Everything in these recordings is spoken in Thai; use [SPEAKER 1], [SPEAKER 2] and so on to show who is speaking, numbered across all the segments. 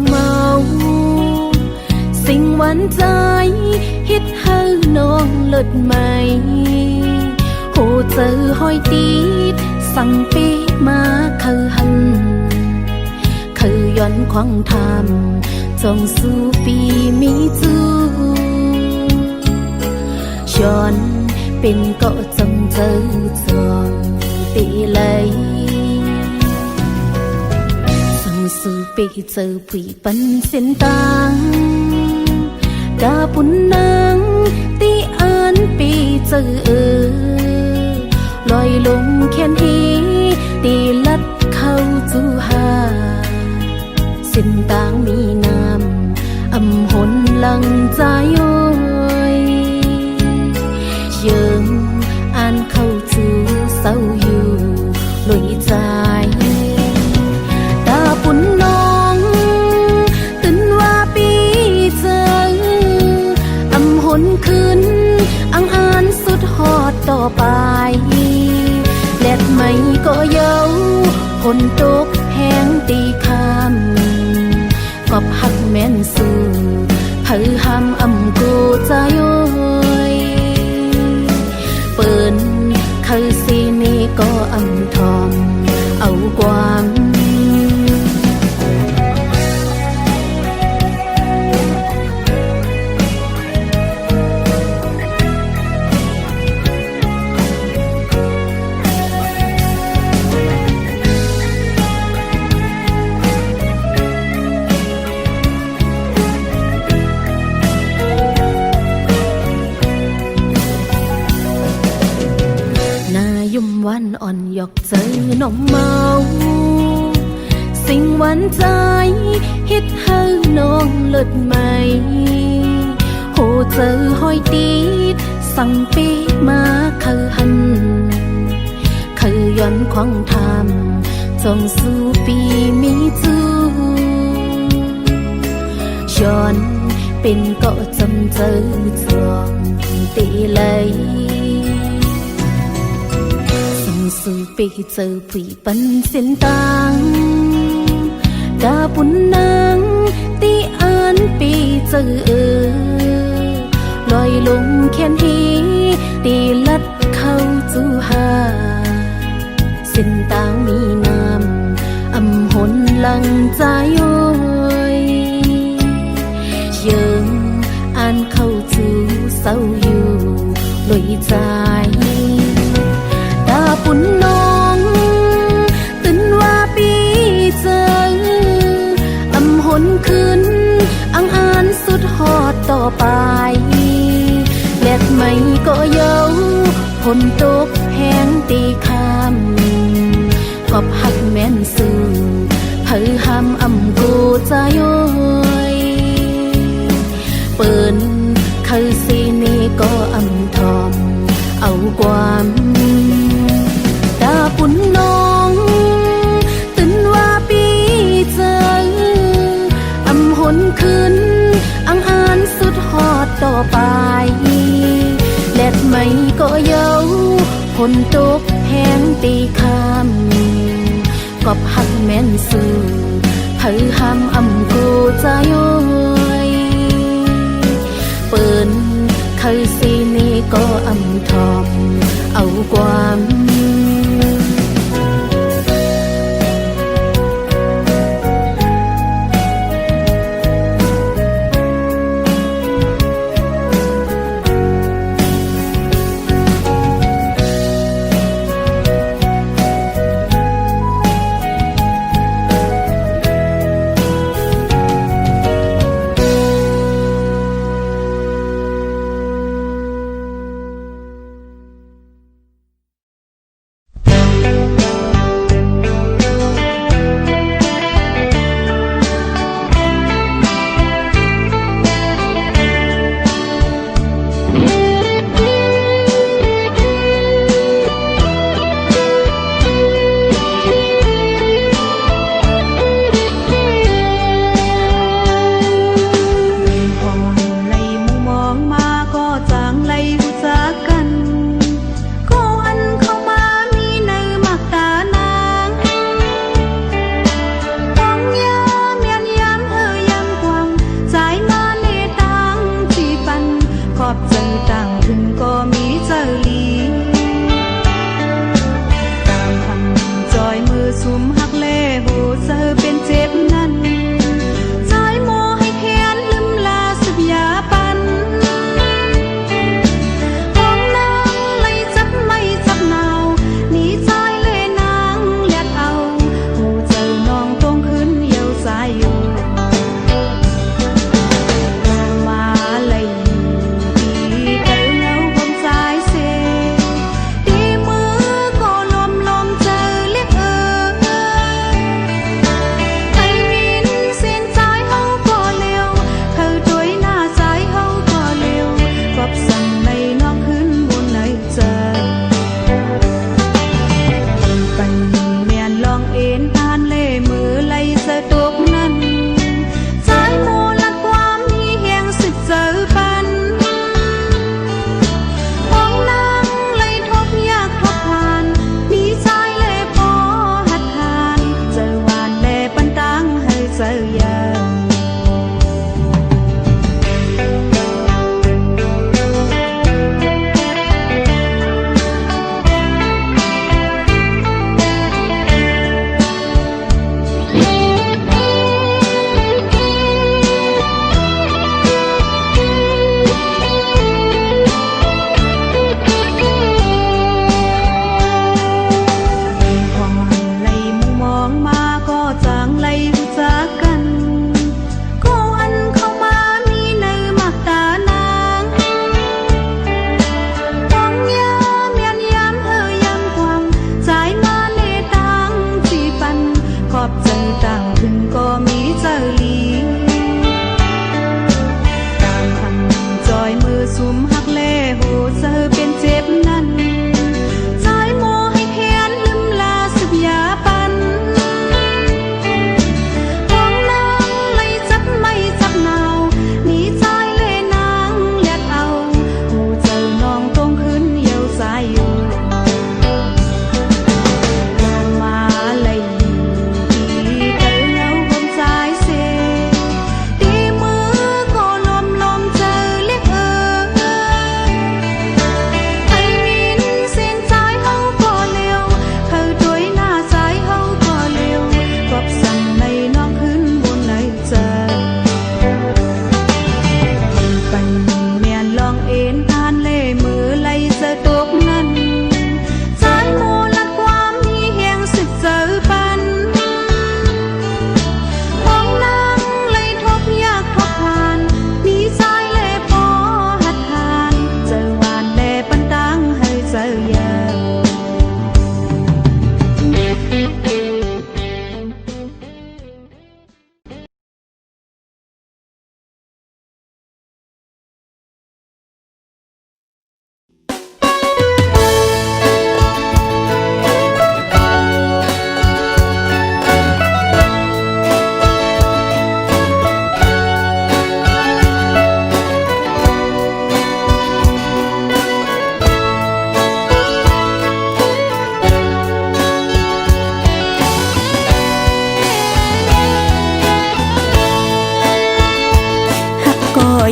[SPEAKER 1] เมาสิ่งหวานใจฮิตให้น้องเลิศใหม่โหเจอห้อยตีดสั่งปีมาคือหันคือย้อนควางทำจงสู้ปีมีจูย้อนเป็นก็จงเจอจองตีเลยสั่งสู้ปีเจอผีปันเส้นตังกาปุ่นนางตีอ่านปีเจอลอยลงแค้นฮีตีลัดเข้าจูหาเส้นตางมีน้ำอำหนลังใจโอยเยิงอ่านเข้าจูเศร้าอยู่ลอยใจตาปุ่นน้องตื่นว่าปีเจออำหนขึ้นอังอ่านสุดฮอดต่อไปแลดไม่ก็เย้าฝนตกแห้งตีคำกอบหักแม่นสู่เผยห้ามอำกูใจโอยเปิ่นคือสีนี้ก็อำทอมเอาความวันอ่อนหยอกเจอน้องเมาสิ่งหวานใจฮิตให้น้องเลิศใหม่โหเจอห้อยตีดสั่งปีมาคือหันคือย้อนควางทำจงสู้ปีมีจูย้อนเป็นก็จำเจอจวงตีเลยสู่ปีเจอผีปันเส้นตังกาปุ่นนางตีอ่านปีเจอลอยลงแค้นฮีตีลัดเข้าจูหาเส้นตางมีน้ำอำหนลังใจโอยเยิงอ่านเข้าจูเศร้าอยู่ลอยใจตาปุ่นน้องตื่นว่าปีเจออำหนขึ้นอังอ่านสุดฮอดต่อไปแลดไม่ก็เย้าฝนตกแห้งตีคำกอบหักแม่นสู่เผยห้ามอำกูใจโอยเปิ่นคือสีนี้ก็อำทอมเอาความตาปุ่นน้องตื่นว่าปีเจออำหนขึ้นอังอ่านสุดฮอดต่อไปแลดไม่ก็เย้าฝนตกแห้งตีคำกอบหักแม่นสู่เผยห้ามอำกูใจโอยเปิ่นคือสีนี้ก็อำทอมเอาความ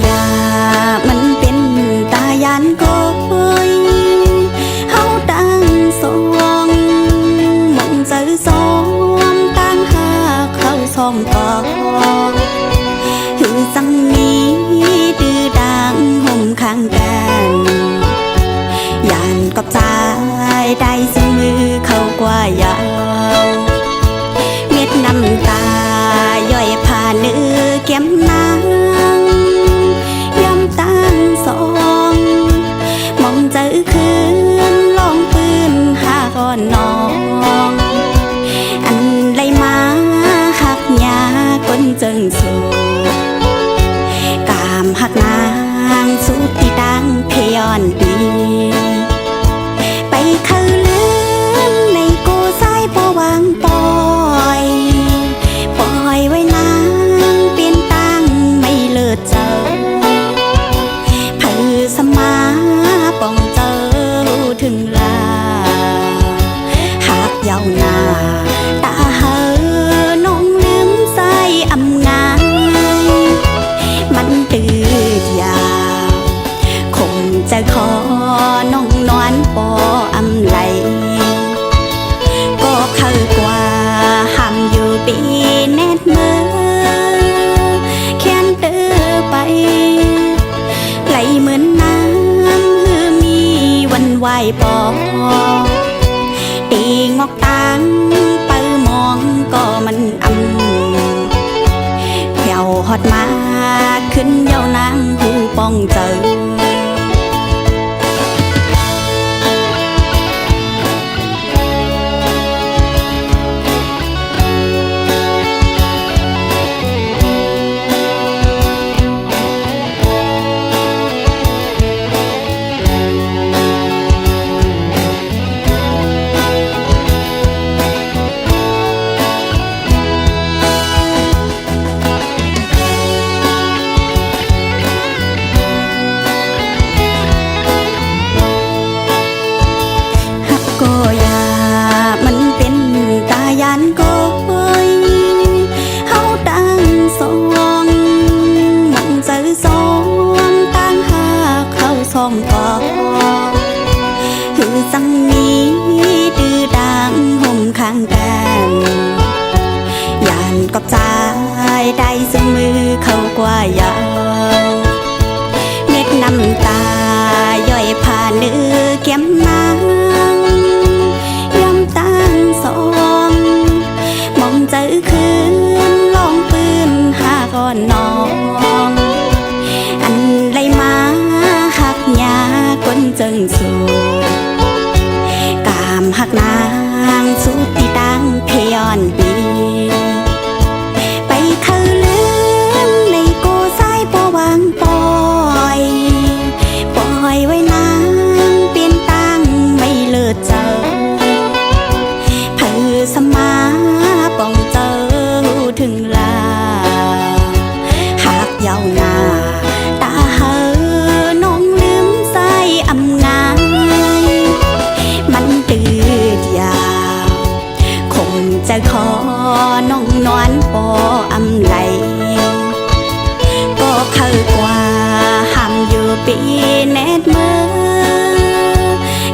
[SPEAKER 1] อย่ามันเป็นตายานก้อยเฮาตั้งสองมองเจอสองตั้งหาเข้าสองก่อหือสังนี้ดื้อดังห่มข้างกันยานกับใจได้ซึ่งมือเข้ากว่ายาวเม็ดน้ำตาย่อยผ่านเนื้อแก้มนางย้ำตั้งสองมองเจอคืนลองปืนหาก่อนน้องอันไรมาหักยาก้นจึงสูกามหักนางสุดที่ดังเพยอนดีไปคืนลืมในกูสายปวางปอยปล่อยไว้นางเปลี่ยนตั้งไม่เลิศเจอเพื่อสมาป้องเจอถึงลาหากยาวนาตาเฮอน้องลืมใส่อำงายมันตืดยาวคงจะขอน้องนอนปออำไหลก็เข้ากว่าห้ามอยู่ปีแนดมือแค้นเตือไปไหลเหมือนน้ำหือมีวันไหวปอตีงอกตังไปมองก็มันแผ่วฮอดมาขึ้นเย้านางหูป้องเจอก็อย่ามันเป็นตายานก้อยเฮาตั้งสองมองเจอสองตั้งหาเข้าสองก่อหือสังนี้ดื้อดังห่มข้างกันยานกับใจได้ซึ่งมือเข้ากว่ายาวเม็ดน้ำตาย่อยผ่านเนื้อแก้มนางย้ำตั้งสองมองเจอคืนลองปืนหาก่อนน้องอันไรมาหักยาก้นจึงสูกามหักนางสุดที่ดังเพยอนดีไปคืนลืมในกูสายปวางปอยปล่อยไว้นางเปลี่ยนตั้งไม่เลิศเจอเพื่อสมาป้องเจอถึงลาหากยาวนาตาเฮอน้องลืมใส่อำงายมันตืดยาวคงจะขอน้องนอนปออำไหลก็เข้ากว่าห้ามอยู่ปีแนดมือ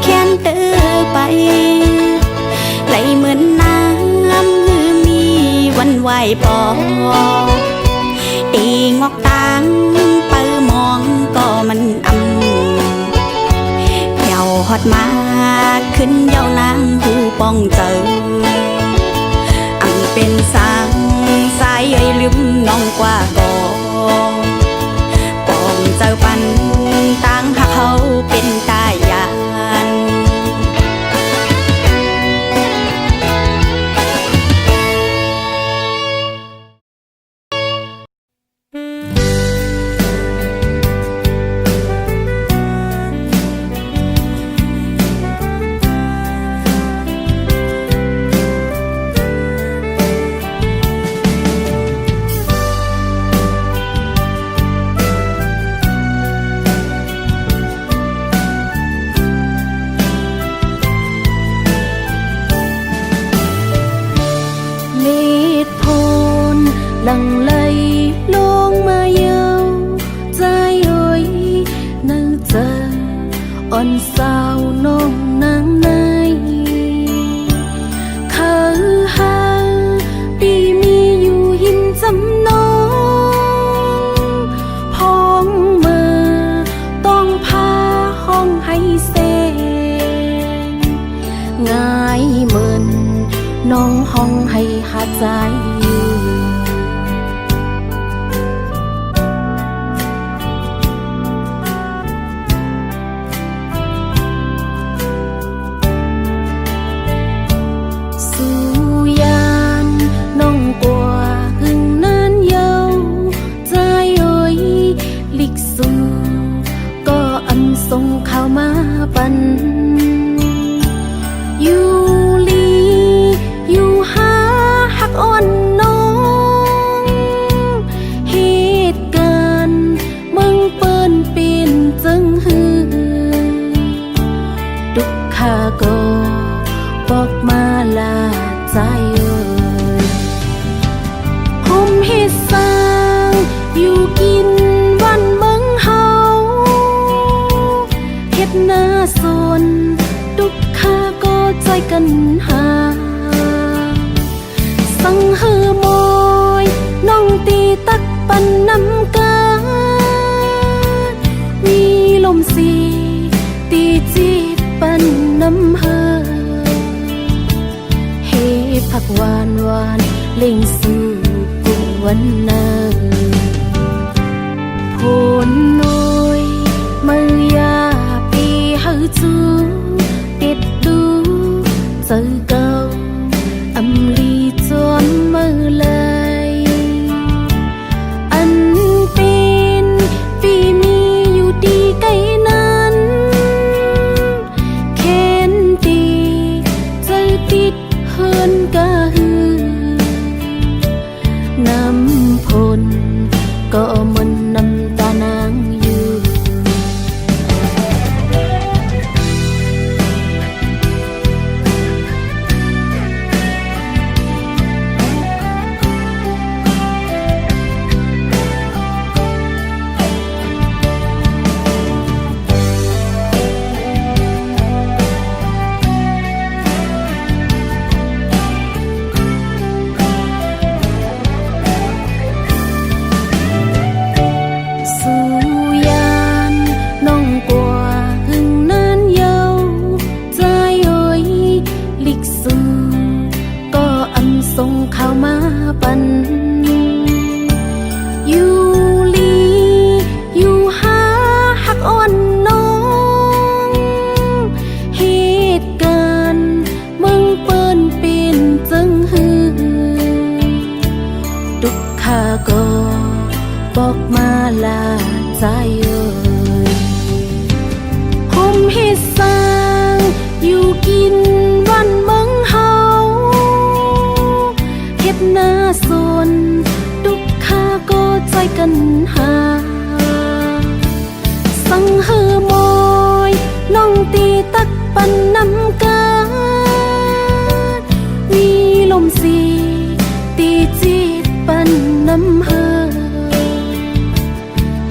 [SPEAKER 1] แค้นเตือไปไหลเหมือนน้ำหือมีวันไหวปอตีงอกตังไปมองก็มันแผ่วฮอดมาขึ้นเย้านางหูป้องเจอเป็นสางสายเอ่ยลืมน้องกว่าก่อป้องเจอปันตั้งหักเขาเป็นตายาน
[SPEAKER 2] ลังไหลลงมาเยาวใจ
[SPEAKER 1] อนสาวน้องนางในเขาหาปีมีอยู่หินจำนองพ้องเมื่อต้องพาห้องให้เสงง่ายเหมือนน้องห้องให้หาใจอยู่ส่งเข้ามาปันอยู่ลีอยู่หาหักอ่อนน้องเหตุการณ์มึงเปิ้นเป็นจังหือดุกข้าก็บอกมาลาใจเอ่ยผมเหตุสร้างอยู่กินวันเมืองเฮาหน้าสนทุกข้าก็ใจกันหาสังเหือมอยน้องตีตักปันน้ำกามีลมสีตีจีปันน้ำเฮอเฮผักหวานหวานเล่งสู่กุวันนาโพนน้อยมือยาจูติดดูเจอเก่าอำลีจนมือเลยอันเป็นปีมีอยู่ดีใกล้นั้นเข็นตีเจอติดเฮินกะฮือน้ำพลก็มันน้ำตานางอยู่ส่งเข้ามาปันอยู่ลีอยู่หาหักอ่อนน้องเหตุการณ์มึงเปิ้นเป็นจังหือทุกข้าก็บอกมาลาใจเอ่ยผมเหตุสร้างอยู่กินวันเมืองเฮาหน้าสนทุกข้าก็ใจกันหาสังเหือมอยน้องตีตักปันน้ำกามีลมสีตีจีปันน้ำเฮอ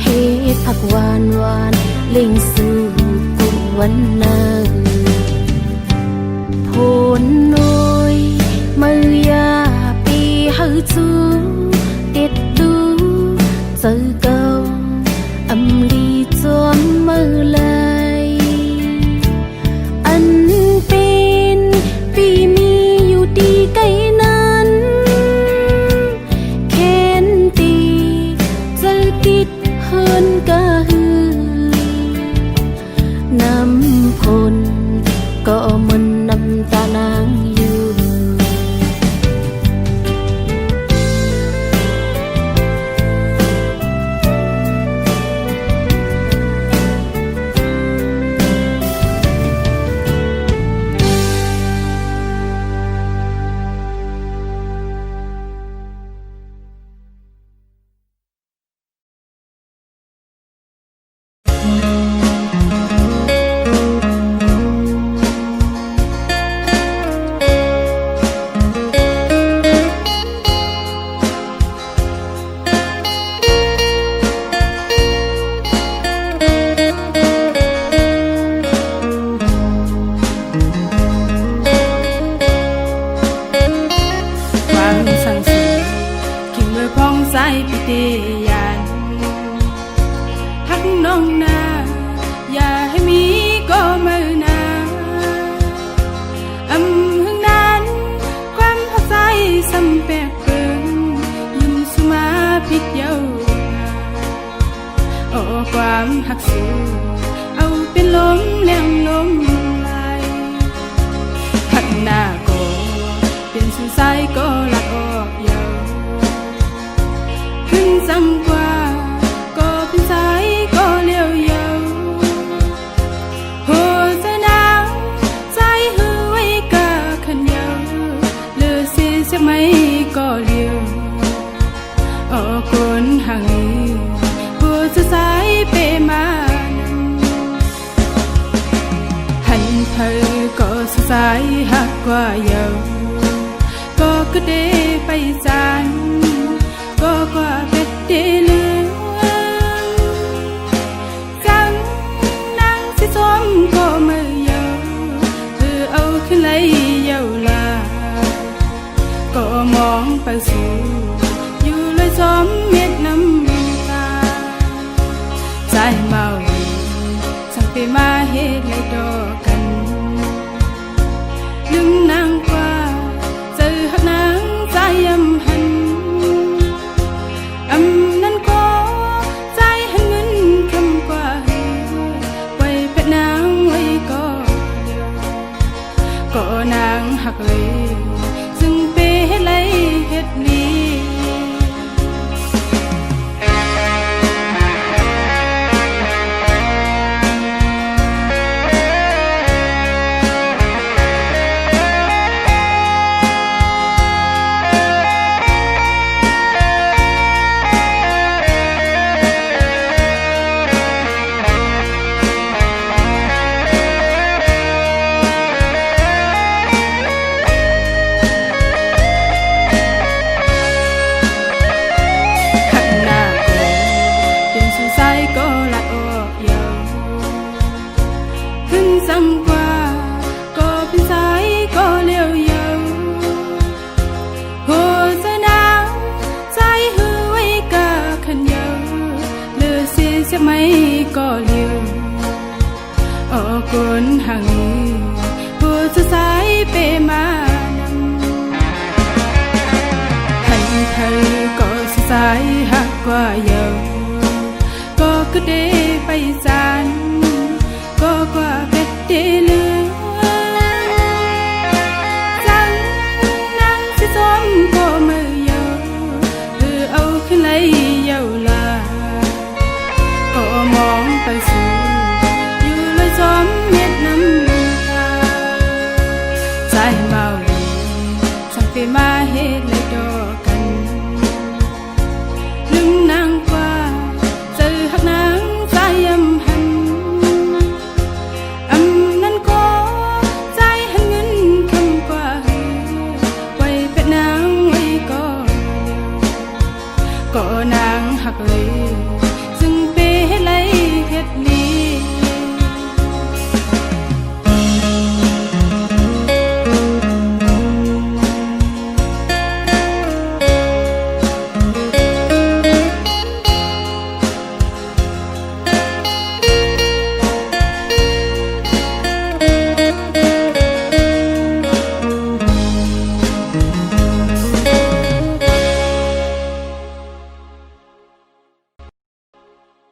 [SPEAKER 1] เหตุผักหวานหวานเล่งสู่กุวันนาโพนน้อยมือยาจูติดดูเจอเก่าอำลีจนมือเลยอันเป็นปีมีอยู่ดีใกล้นั้นเข็นตีเจอติดเฮินกะฮือน้ำพลก็มันน้ำตานางอยู่
[SPEAKER 2] ยันหักน้องนาอย่าให้มีก็มือนาหึงนั้นความหักใจสำแปกเปิงยิ้มสุมาพิดเย้าโอ้ความหักสูเอาเป็นลมแรงลมลายหักหน้าก็เป็นสุสายก็ลักออกเยาขึ้นสั่งกว่าก็เป็นสายก็เลี้ยวเยาหัวใจหนาวใจหือไว้กะขันเยาเลือเสียจะไม่ก็เลี้ยวโอ้คนห่างหัวจะสายเปมาหันเธอก็สุสายหักกว่าเยาก็กระเดไปจานก็กว่าเป็ดเดเลืองจังนางสิจอมก็มือเยาคือเอาขึ้นเลยเยาลาก็มองไปสู่อยู่เลยจอมเม็ดน้ำตาใจเมาสั่งไปมาเฮ็ดเลยดอกกันลืมนางกว่าเจอหักนางใจยำหันนั้นก็ใจหันเงินคำกว่าไว้เพชรนางไว้ก็เดียวก็นางหักเลยซึ่งเปเฮ็ดเลยเฮ็ดลีสั่งกว่าก็เป็นสายก็เลี้ยวเยาหัวใจหนาวใจหือไว้กะขันเยาเลือเสียจะไม่ก็เลี้ยวโอ้คนห่างหัวจะสายเปมานำให้เธอก็สายหักกว่าเยาก็กระเดไปจานก็กว่าเป็ดเดเลืองจังนางสิจอมก็มือเยาคือเอาขึ้นเลยเยาลาก็มองไปสู่อยู่เลยจอมเม็ดน้ำตาใจเมาสั่งไปมาเฮ็ดเลยดอกกันลืมนางกว่าเจอหักนางใจยำหันนั้นก็ใจหันเงินคำกว่าไว้เป็ดนางไว้ก็นางหักเลย